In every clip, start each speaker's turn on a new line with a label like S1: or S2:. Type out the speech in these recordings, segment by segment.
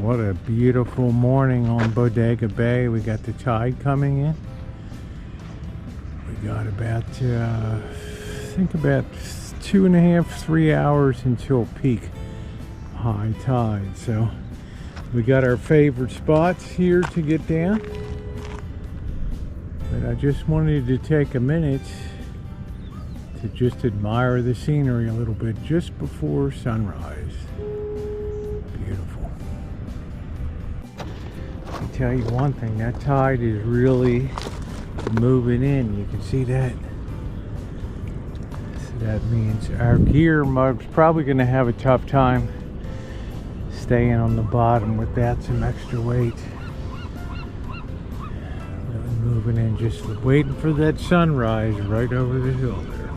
S1: What a beautiful morning on Bodega Bay. We got the tide coming in. We got about, I think about 2.5, 3 hours until peak high tide. So we got our favorite spots here to get down. But I just wanted to take a minute to just admire the scenery a little bit just before sunrise. Beautiful. I'll tell you one thing, that tide is really moving in. You can see that. So that means our gear mug's probably going to have a tough time staying on the bottom without some extra weight. Really moving in, just waiting for that sunrise right over the hill there.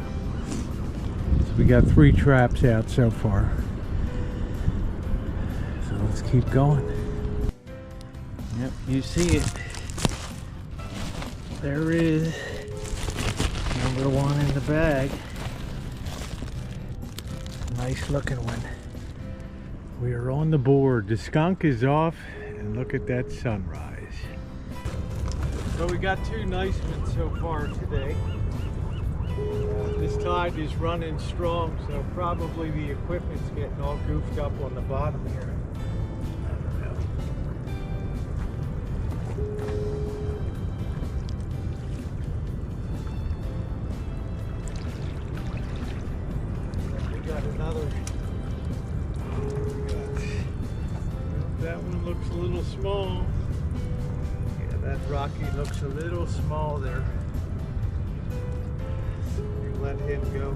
S1: So we got 3 traps out so far. So let's keep going. Yep, you see it. There is number 1 in the bag. Nice looking one. We are on the board. The skunk is off, and look at that sunrise. So we got 2 nice ones so far today. This tide is running strong, so probably the equipment's getting all goofed up on the bottom here. Another. That one looks a little small. Yeah, that Rocky looks a little small there. So we let him go.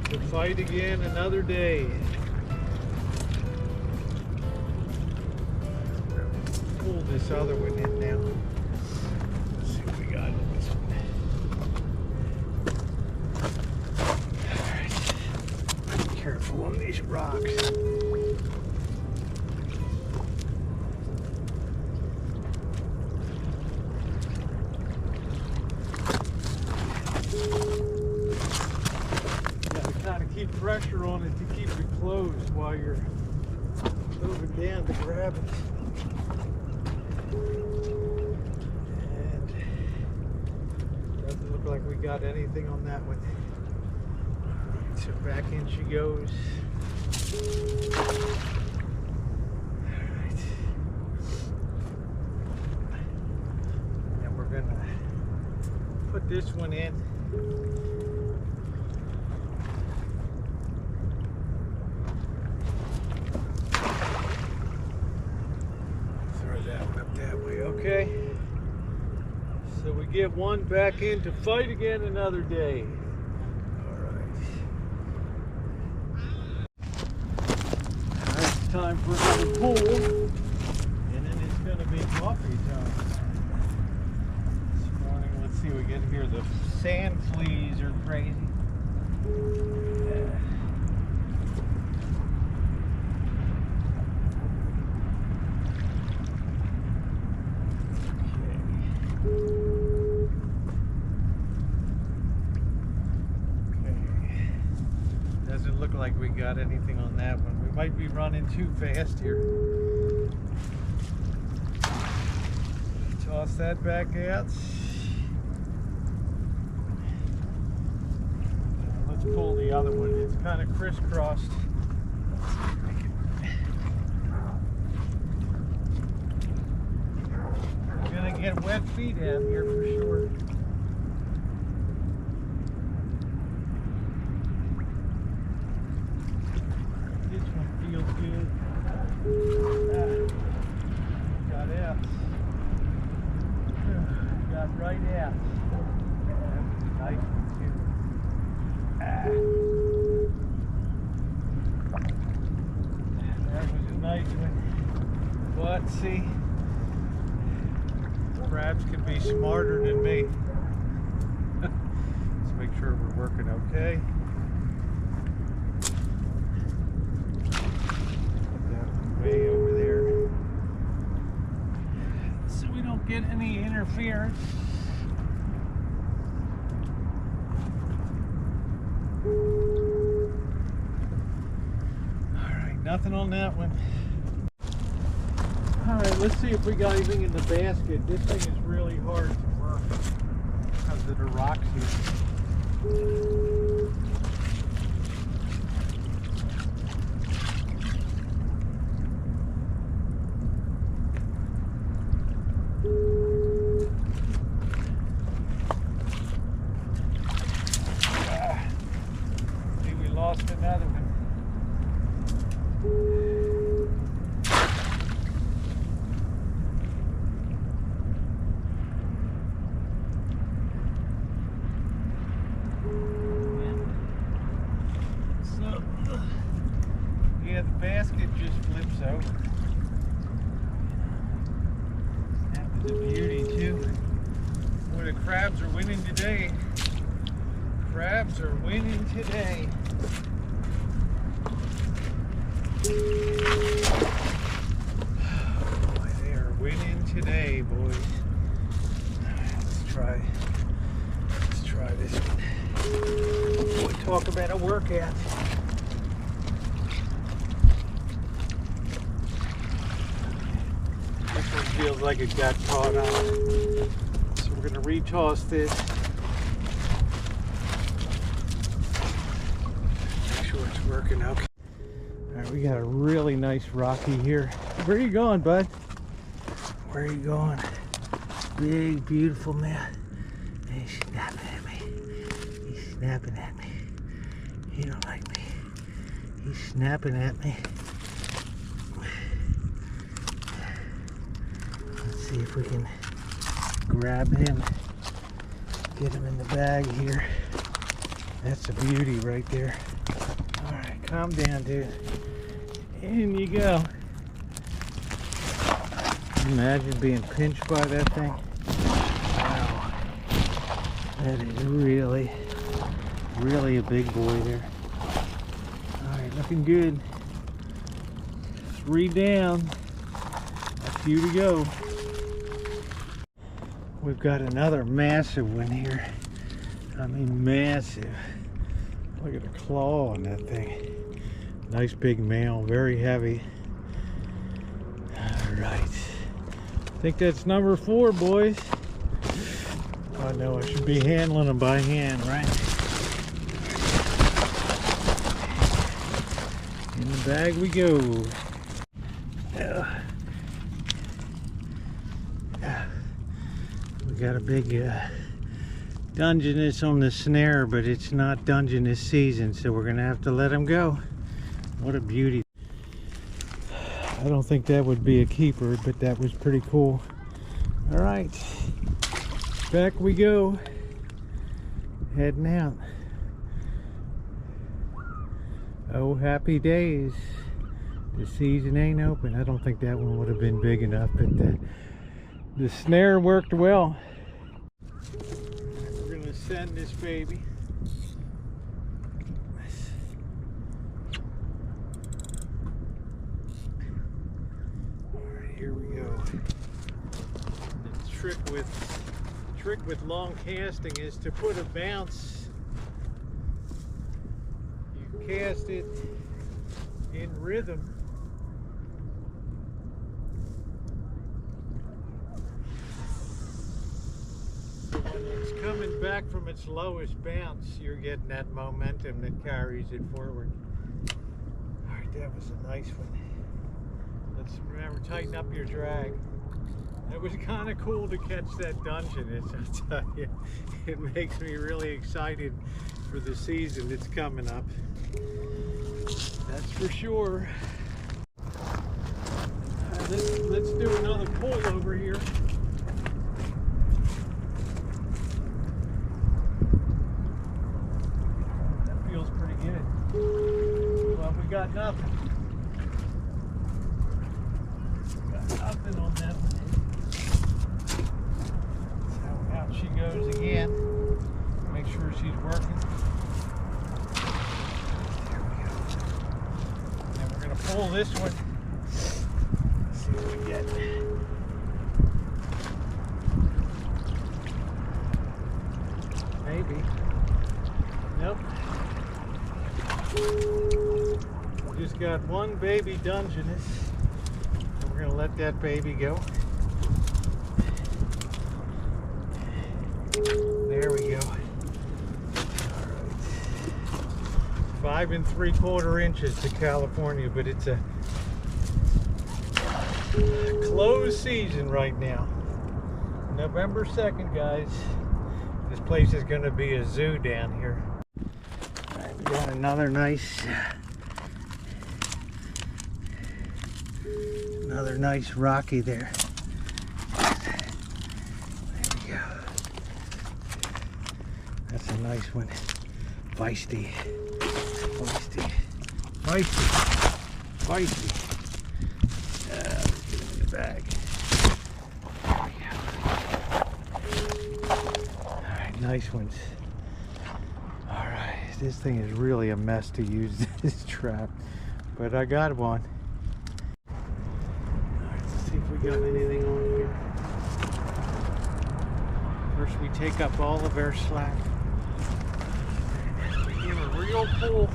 S1: To fight again another day. Pull this other one in now. Let's see what we got in this one. Careful on these rocks. Gotta kind of keep pressure on it to keep it closed while you're moving down to grab it. And doesn't look like we got anything on that one. So back in she goes. Alright. And we're gonna put this one in. Throw that one up that way, okay? So we get one back in to fight again another day. Time for another pull, and then it's going to be coffee time. This morning, let's see, we get here. The sand fleas are crazy. Okay. Doesn't look like we got anything on that one. We might be running too fast here. Toss that back out. Let's pull the other one. It's kind of crisscrossed. We're gonna get wet feet out here for sure. Feels good. Got out. Got right out. That was a nice one too. That was a nice one. But see, crabs can be smarter than me. Let's make sure we're working okay. Way over there, so we don't get any interference. All right, nothing on that one. Alright, let's see if we got anything in the basket. This thing is really hard to work because of the rocks here. Lost another one. So, yeah, the basket just flips over. That was a beauty too. Boy, the crabs are winning today. Crabs are winning today. Boy, they are winning today, boys. Let's try this one. Boy, talk about a workout. This one feels like it got caught on. So we're gonna retoss this. Make sure it's working okay. Alright, we got a really nice rocky here. Where are you going, bud? Where are you going? Big, beautiful man. He's snapping at me. He's snapping at me. He don't like me. He's snapping at me. Let's see if we can grab him. Get him in the bag here. That's a beauty right there. Alright, calm down, dude. In you go. Imagine being pinched by that thing. Wow. That is really, really a big boy there. Alright, looking good. 3 down. A few to go. We've got another massive one here. I mean, massive. Look at the claw on that thing. Nice big male, very heavy. All right. I think that's number 4, boys. I know I should be handling them by hand, right? In the bag we go. We got a big Dungeness on the snare, but it's not Dungeness season, so we're gonna have to let him go. What a beauty. I don't think that would be a keeper, but that was pretty cool. All right, back we go. Heading out. Oh, happy days. The season ain't open. I don't think that one would have been big enough, but the snare worked well. We're gonna send this baby. Here we go. The trick with long casting is to put a bounce. You cast it in rhythm. So when it's coming back from its lowest bounce, you're getting that momentum that carries it forward. All right, that was a nice one. Let's remember, tighten up your drag. It was kind of cool to catch that Dungeness, I'll tell you. It makes me really excited for the season that's coming up. That's for sure. Let's do another pull over here. That feels pretty good. Well, we got nothing. Nothing on that one. So out she goes again. Make sure she's working. There we go. And then we're going to pull this one. Let's see what we get. Maybe. Nope. We just got one baby Dungeness. We're gonna let that baby go. There we go. All right. 5 3/4 inches to California, but it's a closed season right now. November 2nd, guys. This place is gonna be a zoo down here. All right, we got another nice Rocky there. There we go. That's a nice one. Feisty. Feisty. Feisty. Feisty. Let's get it in the bag. There we go. Alright, nice ones. Alright, this thing is really a mess to use this trap. But I got one. See if we got anything on here. First we take up all of our slack. We give a real pull.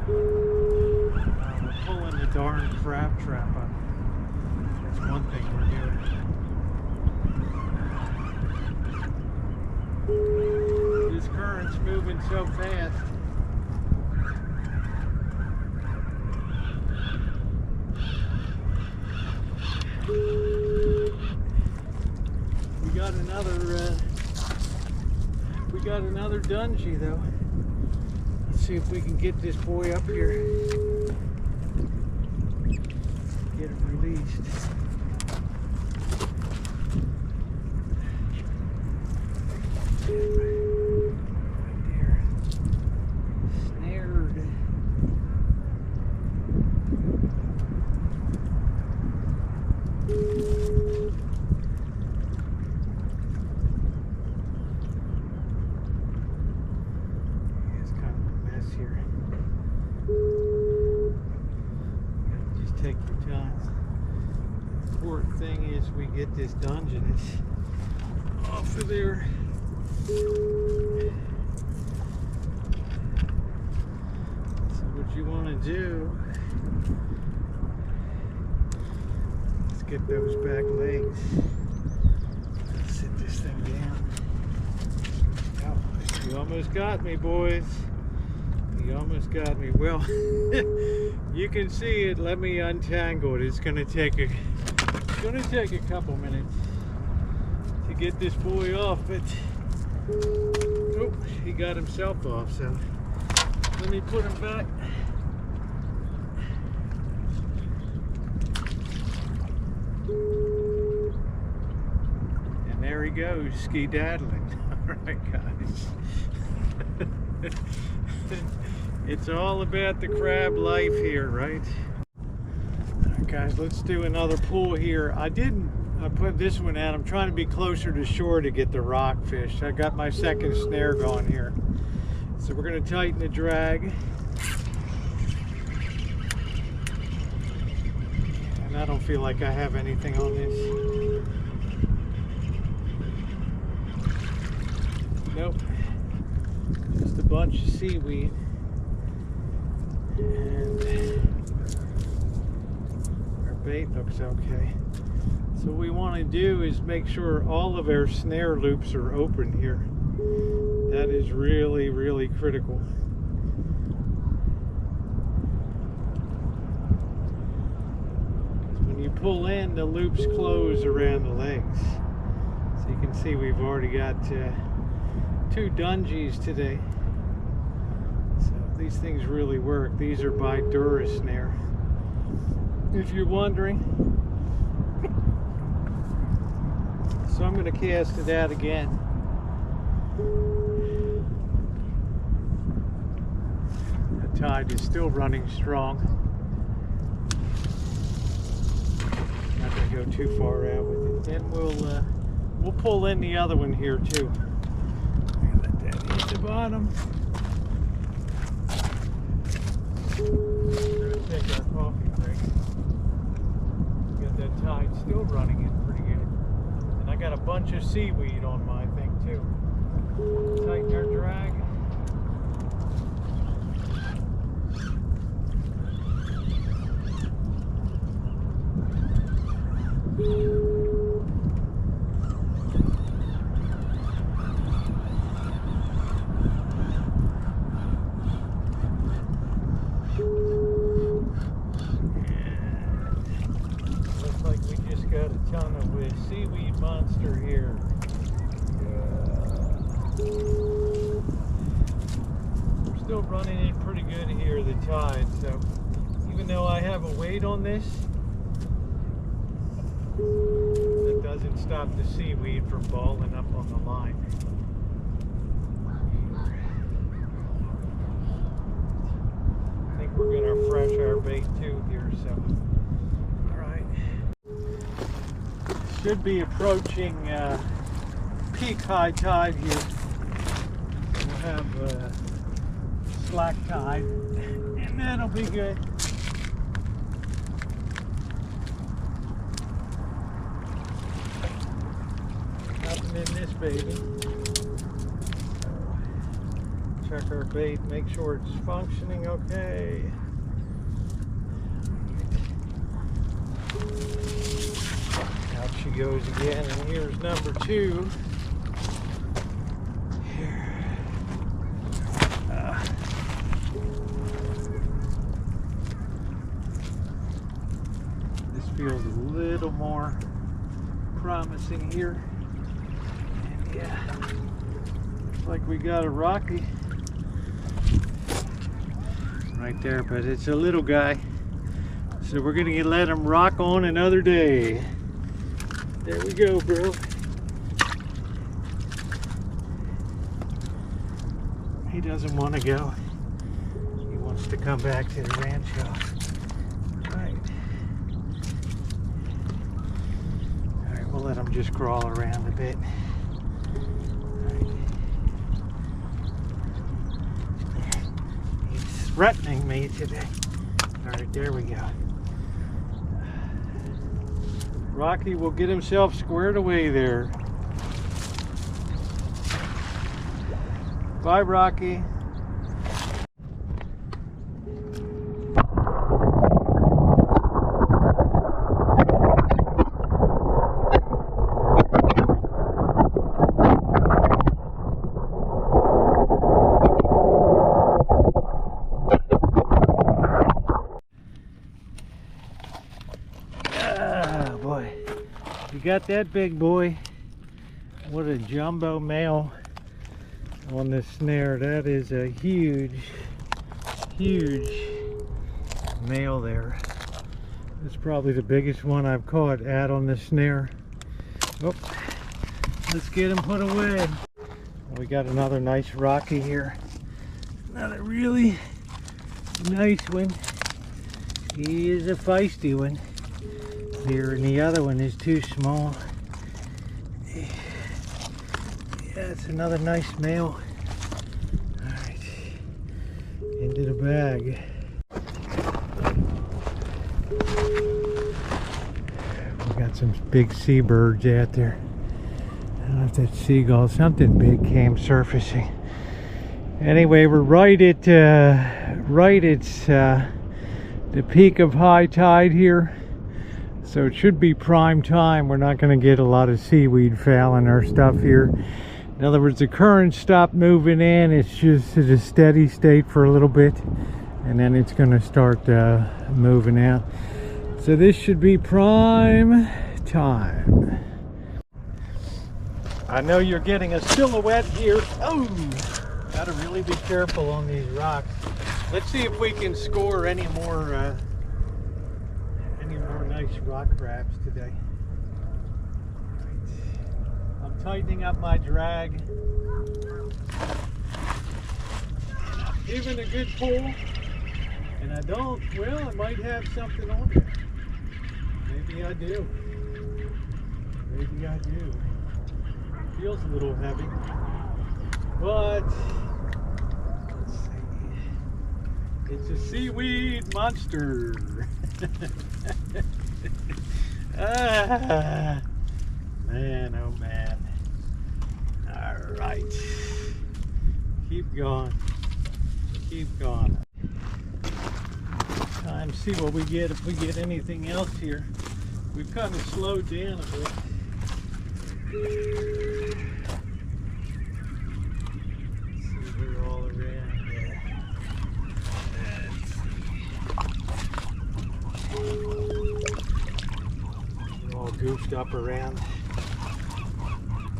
S1: We're pulling the darn crab trap up. That's one thing we're doing. This current's moving so fast. We got another dungy though. Let's see if we can get this boy up here. Get him released. Take your time. The important thing is we get this Dungeness off of there. So what you want to do, let's get those back legs. Let's sit this thing down. Oh, you almost got me, boys. You almost got me. Well, you can see it. Let me untangle it. It's gonna take a couple minutes to get this boy off, but oh, he got himself off. So let me put him back. And there he goes, skedaddling. All right, guys. It's all about the crab life here, right? Alright guys, let's do another pull here. I put this one out. I'm trying to be closer to shore to get the rockfish. I got my second snare going here. So we're going to tighten the drag. And I don't feel like I have anything on this. Nope. Just a bunch of seaweed. And our bait looks okay. So what we want to do is make sure all of our snare loops are open here. That is really, really critical. When you pull in, the loops close around the legs. So you can see we've already got 2 dungies today. These things really work. These are by Snare. If you're wondering. So I'm going to cast it out again. The tide is still running strong. Not going to go too far out with it. Then we'll pull in the other one here too. Let that hit the bottom. We're going to take our coffee break. We got that tide still running in pretty good. And I got a bunch of seaweed on my thing too. Tighten our drag. Looks like we just got a ton of seaweed monster here. We're still running in pretty good here, the tide, so even though I have a weight on this, that doesn't stop the seaweed from balling up on the line. I think we're going to fresh our bait too here, so alright. Should be approaching peak high tide here. We'll have slack tide, and that'll be good. Nothing in this baby. Check our bait, make sure it's functioning okay. Out she goes again, and here's number 2. This feels a little more promising here. And yeah, looks like we got a rocky right there, but it's a little guy, so we're gonna let him rock on another day. There we go, bro. He doesn't want to go. He wants to come back to the rancho. Right. Alright, we'll let him just crawl around a bit. He's threatening me today. Alright, there we go. Rocky will get himself squared away there. Bye, Rocky. Ah, boy. You got that big boy. What a jumbo male on this snare. That is a huge male there. It's probably the biggest one I've caught out on the snare. Oh, let's get him put away. We got another nice rocky here. Another really nice one. He is a feisty one here, and the other one is too small. Yeah, it's another nice male. Alright, into the bag. We got some big seabirds out there. I don't know if that's seagull. Something big came surfacing. Anyway, we're right at the peak of high tide here. So it should be prime time. We're not going to get a lot of seaweed fouling our stuff here. In other words, the current stopped moving in. It's just at a steady state for a little bit, and then it's going to start moving out. So this should be prime time. I know you're getting a silhouette here. Oh, gotta really be careful on these rocks. Let's see if we can score any more nice rock crabs today. I'm tightening up my drag. I'm giving a good pull, and I might have something on there. Maybe I do. Maybe I do. Feels a little heavy, but let's see. It's a seaweed monster. Ah, man, oh man. All Alright. Keep going. Keep going. Time to see what we get, if we get anything else here. We've kind of slowed down a bit. See, we're all around. We're all goofed up around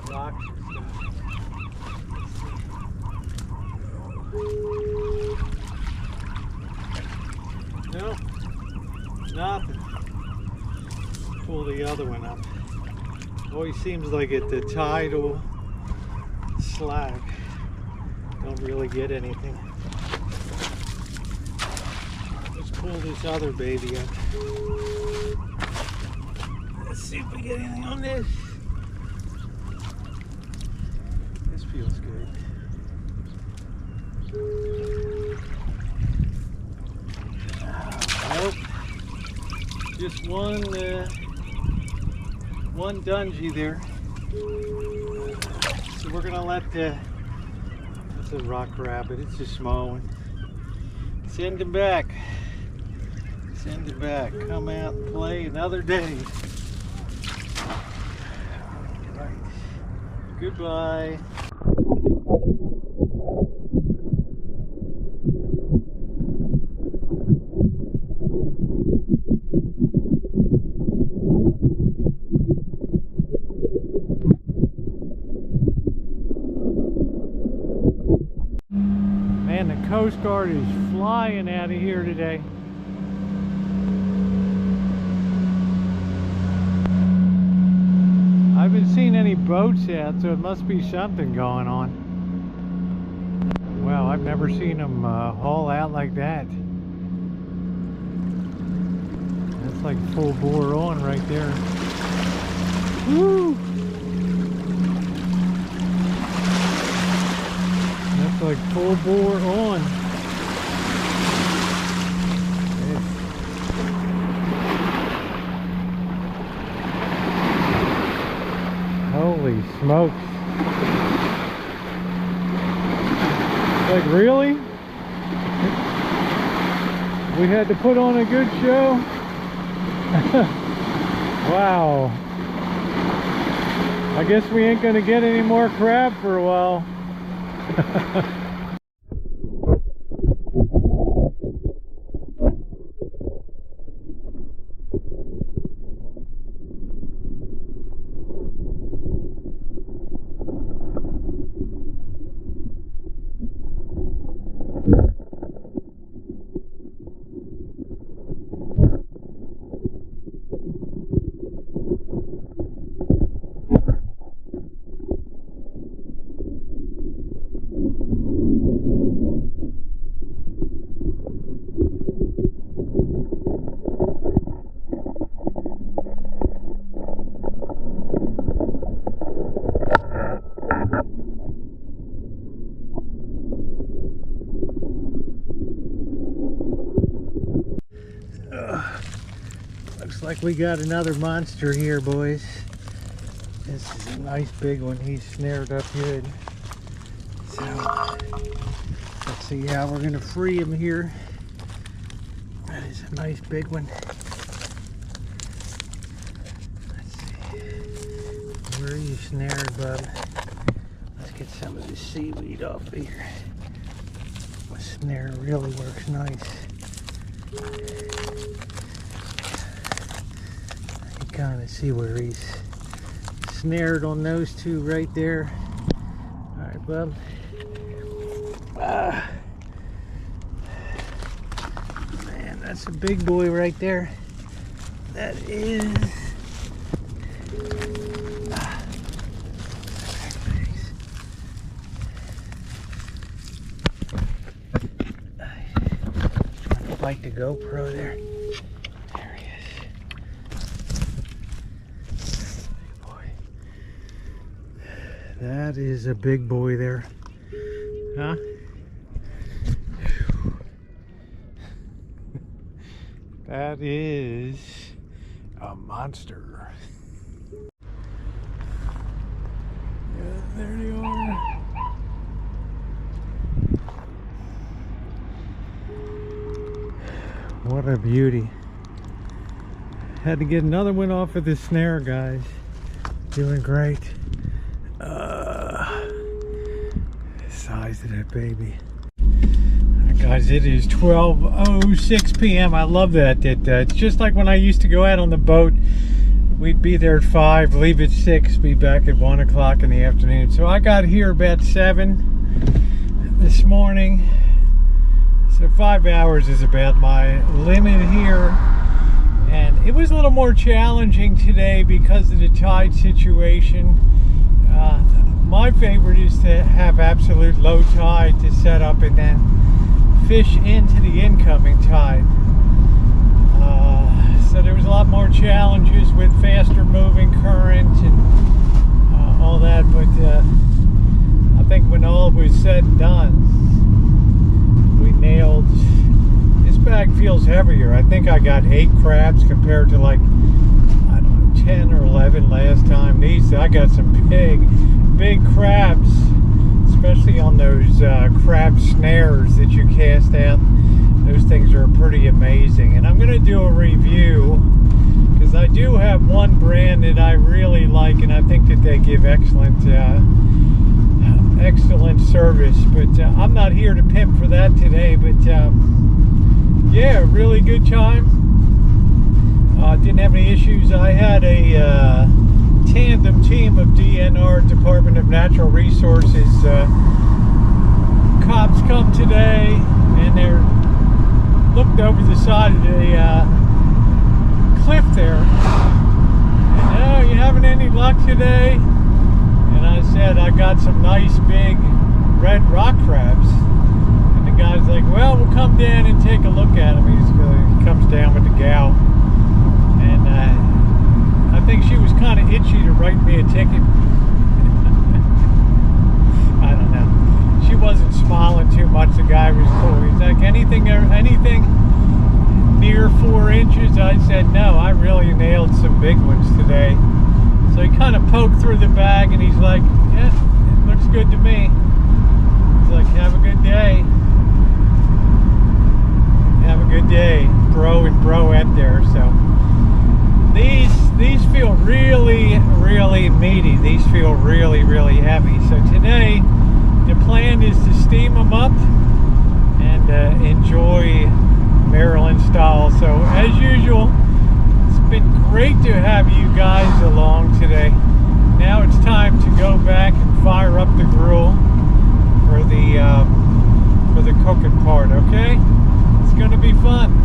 S1: rocks and stuff. No, nothing. Pull the other one up. Always seems like at the tidal slack, don't really get anything. Let's pull this other baby up. Let's see if we get anything on this. This feels good. Nope. Just one dungy there. So we're gonna let that's a rock rabbit. It's a small one. Send him back. Send him back. Come out and play another day. All right. Goodbye. Man, the Coast Guard is flying out of here today. I haven't seen any boats yet, so it must be something going on. Wow, I've never seen them haul out like that. That's like full bore on right there. Woo! That's like full bore on. Holy smokes. Like, really? We had to put on a good show? Wow. I guess we ain't gonna get any more crab for a while. Looks like we got another monster here, boys. This is a nice big one. He's snared up good. So let's see how we're gonna free him here. That is a nice big one. Let's see. Where are you snared, bud? Let's get some of this seaweed off here. The snare really works nice. Kind of see where he's snared on those two right there. All right, bub. Man, that's a big boy right there. That is. Fight the GoPro there. That is a big boy there. Huh? That is a monster. Yeah, there they are. What a beauty. Had to get another one off of the snare, guys. Doing great. Size of that baby. Guys, it is 12:06 p.m. I love that. It's just like when I used to go out on the boat. We'd be there at 5, leave at 6, be back at 1 o'clock in the afternoon. So I got here about 7 this morning. So 5 hours is about my limit here. And it was a little more challenging today because of the tide situation. My favorite is to have absolute low tide to set up and then fish into the incoming tide. So there was a lot more challenges with faster moving current and all that, but I think when all was said and done, we nailed. This bag feels heavier. I think I got 8 crabs compared to like, I don't know, 10 or 11 last time. I got some big crabs, especially on those crab snares that you cast out. Those things are pretty amazing. And I'm going to do a review because I do have one brand that I really like, and I think that they give excellent service. But I'm not here to pimp for that today. But yeah, really good time. Didn't have any issues. I had a tandem team of DNR, Department of Natural Resources cops come today, and they're looked over the side of the cliff there, and oh, you having any luck today? And I said, I got some nice big red rock crabs. And the guy's like, well, we'll come down and take a look at them. He comes down with the gal, and I think she was kind of itchy to write me a ticket. I don't know. She wasn't smiling too much. The guy was cool. He's like, anything near 4 inches? I said, no, I really nailed some big ones today. So he kind of poked through the bag and he's like, yeah, it looks good to me. He's like, have a good day. Have a good day, bro and broette there. So these feel really, really meaty. These feel really, really heavy. So today, the plan is to steam them up and enjoy Maryland style. So as usual, it's been great to have you guys along today. Now it's time to go back and fire up the grill for the cooking part. Okay, it's going to be fun.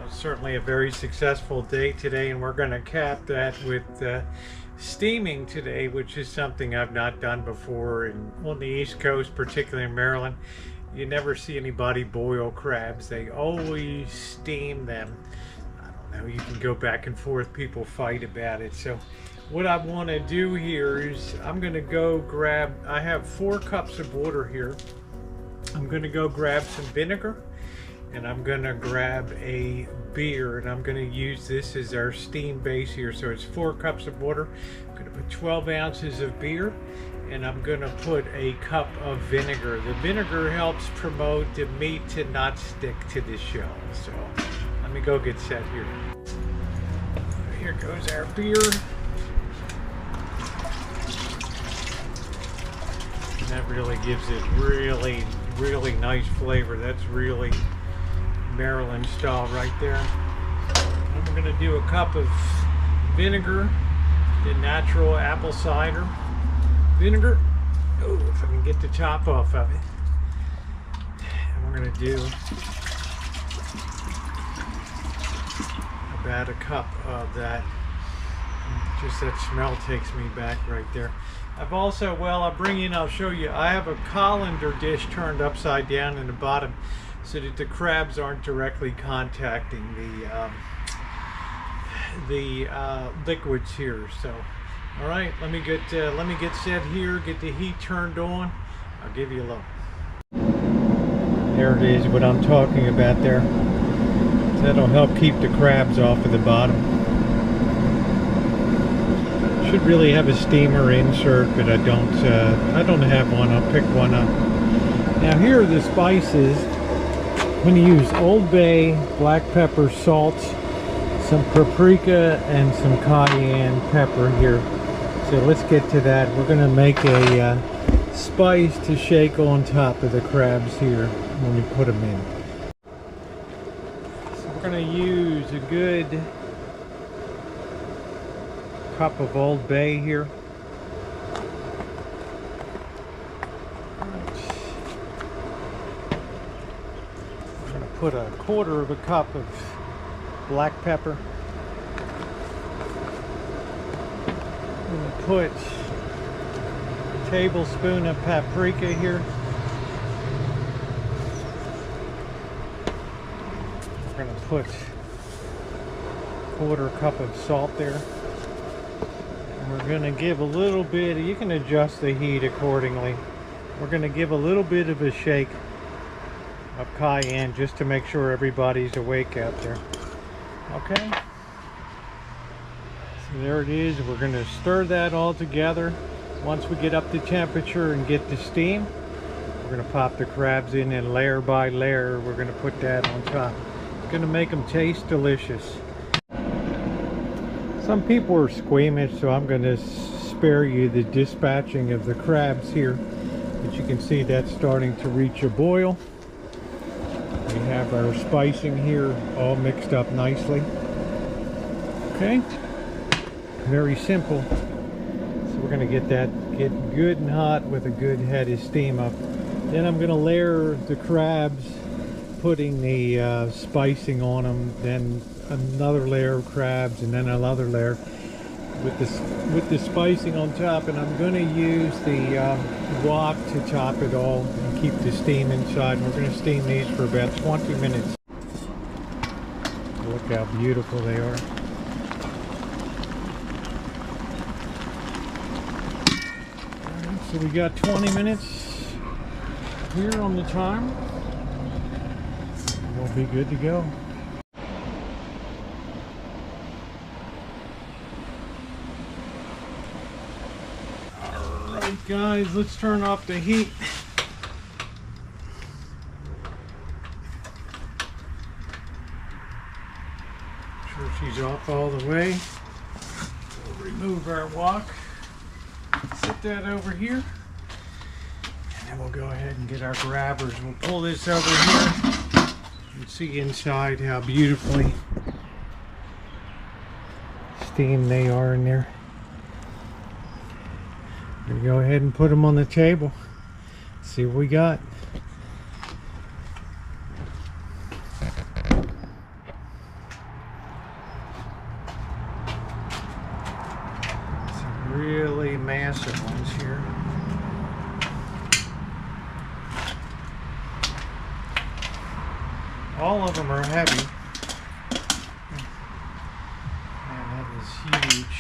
S1: Certainly a very successful day today, and we're going to cap that with steaming today, which is something I've not done before. And on the East Coast, particularly in Maryland, you never see anybody boil crabs. They always steam them. I don't know, you can go back and forth, people fight about it. So what I want to do here is I'm going to go grab, I have 4 cups of water here, I'm gonna go grab some vinegar, and I'm gonna grab a beer, and I'm gonna use this as our steam base here. So it's 4 cups of water. I'm gonna put 12 ounces of beer, and I'm gonna put a cup of vinegar. The vinegar helps promote the meat to not stick to the shell. So let me go get set here. Here goes our beer. And that really gives it really nice flavor. That's really Maryland style right there. And we're gonna do a cup of vinegar, the natural apple cider vinegar. Oh, if I can get the top off of it. And we're gonna do about a cup of that. Just that smell takes me back right there. I've also, well, I'll show you, I have a colander dish turned upside down in the bottom so that the crabs aren't directly contacting the liquids here. So, all right, let me get set here, get the heat turned on. I'll give you a look. There it is, what I'm talking about there. That'll help keep the crabs off of the bottom. Should really have a steamer insert, but I don't have one. I'll pick one up. Now here are the spices. I'm going to use Old Bay, black pepper, salt, some paprika, and some cayenne pepper here. So let's get to that. We're going to make a spice to shake on top of the crabs here when we put them in. So we're going to use a good cup of Old Bay here. I'm going to put a quarter of a cup of black pepper. I'm going to put a tablespoon of paprika here. We're going to put a quarter cup of salt there. We're going to give a little bit, you can adjust the heat accordingly. We're going to give a little bit of a shake of cayenne just to make sure everybody's awake out there. Okay. So there it is. We're going to stir that all together. Once we get up to temperature and get the steam, we're going to pop the crabs in, and layer by layer we're going to put that on top. It's going to make them taste delicious. Some people are squeamish, so I'm going to spare you the dispatching of the crabs here. But you can see that's starting to reach a boil. We have our spicing here all mixed up nicely. Okay, very simple. So we're going to get good and hot with a good head of steam up. Then I'm going to layer the crabs, putting the spicing on them, then another layer of crabs, and then another layer with the spicing on top. And I'm going to use the wok to top it all and keep the steam inside. We're going to steam these for about 20 minutes. Look how beautiful they are. Alright, so we got 20 minutes here on the timer. We'll be good to go. Alright guys, let's turn off the heat. Make sure she's off all the way. We'll remove our wok. Set that over here. And then we'll go ahead and get our grabbers. We'll pull this over here. You can see inside how beautifully steamed they are in there. We'll go ahead and put them on the table. See what we got. Some really massive ones here. All of them are heavy. Man, that is huge.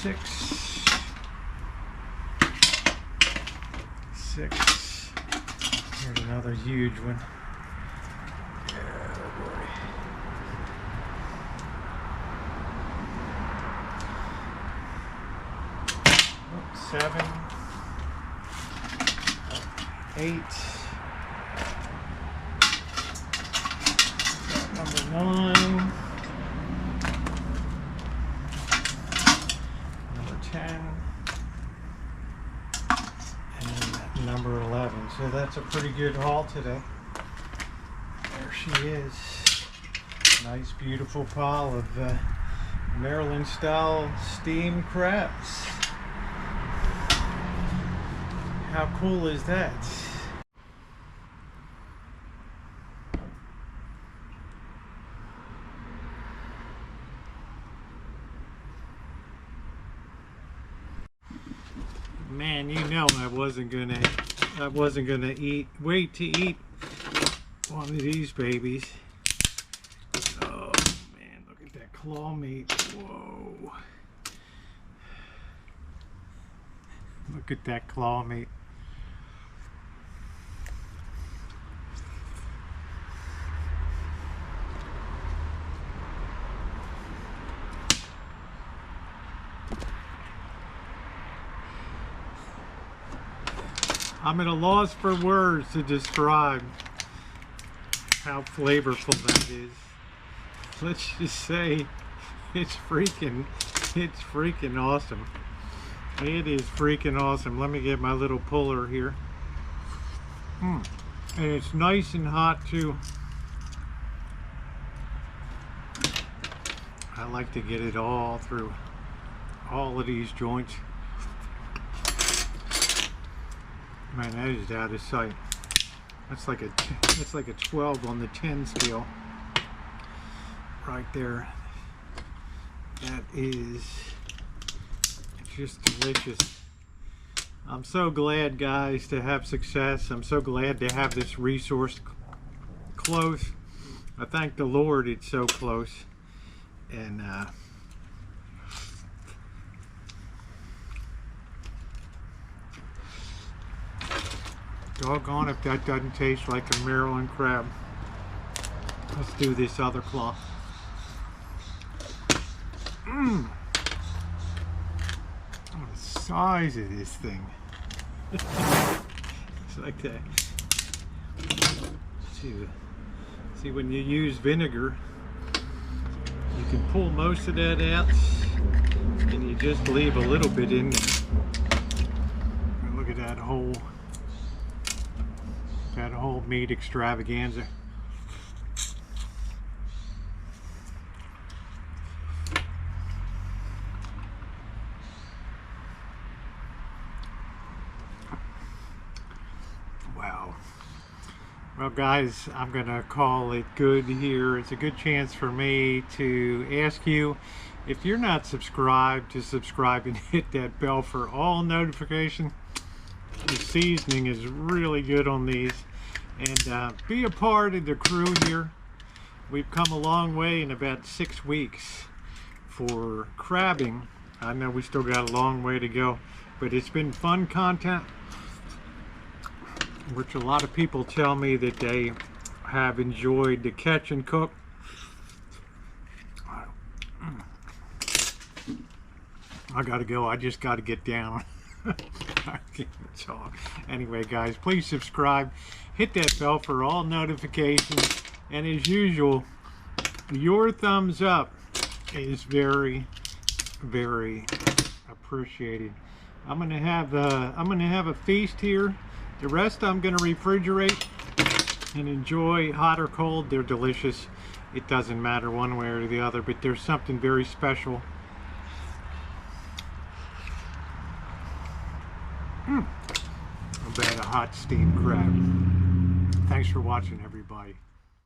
S1: 6. Here's another huge one. Oh boy. 7, 8, number 9, number 10, and number 11. So that's a pretty good haul today. There she is. Nice, beautiful pile of Maryland style steamed crabs. How cool is that? Man, you know I wasn't gonna wait to eat one of these babies. Oh man, look at that claw meat. Whoa. Look at that claw meat. I'm at a loss for words to describe how flavorful that is. Let's just say it's freaking awesome. It is freaking awesome. Let me get my little puller here. And it's nice and hot too. I like to get it all through all of these joints. Man, that is out of sight. That's like a 12 on the 10 scale. Right there. That is just delicious. I'm so glad, guys, to have success. I'm so glad to have this resource close. I thank the Lord it's so close. And doggone if that doesn't taste like a Maryland crab. Let's do this other claw. Oh, the size of this thing. It's like that. See, when you use vinegar, you can pull most of that out, and you just leave a little bit in there. And look at that whole meat extravaganza. Wow. Well, guys, I'm gonna call it good here. It's a good chance for me to ask you, if you're not subscribed, to subscribe and hit that bell for all notifications. The seasoning is really good on these, and be a part of the crew here. We've come a long way in about 6 weeks for crabbing. I know we still got a long way to go, but it's been fun content, which a lot of people tell me that they have enjoyed the catch and cook. I gotta go. I just gotta get down. I can't talk. Anyway, guys, please subscribe, hit that bell for all notifications, and as usual, your thumbs up is very, very appreciated. I'm gonna have a feast here. The rest I'm gonna refrigerate and enjoy, hot or cold. They're delicious. It doesn't matter one way or the other, but there's something very special. About a hot steamed crab. Thanks for watching, everyone.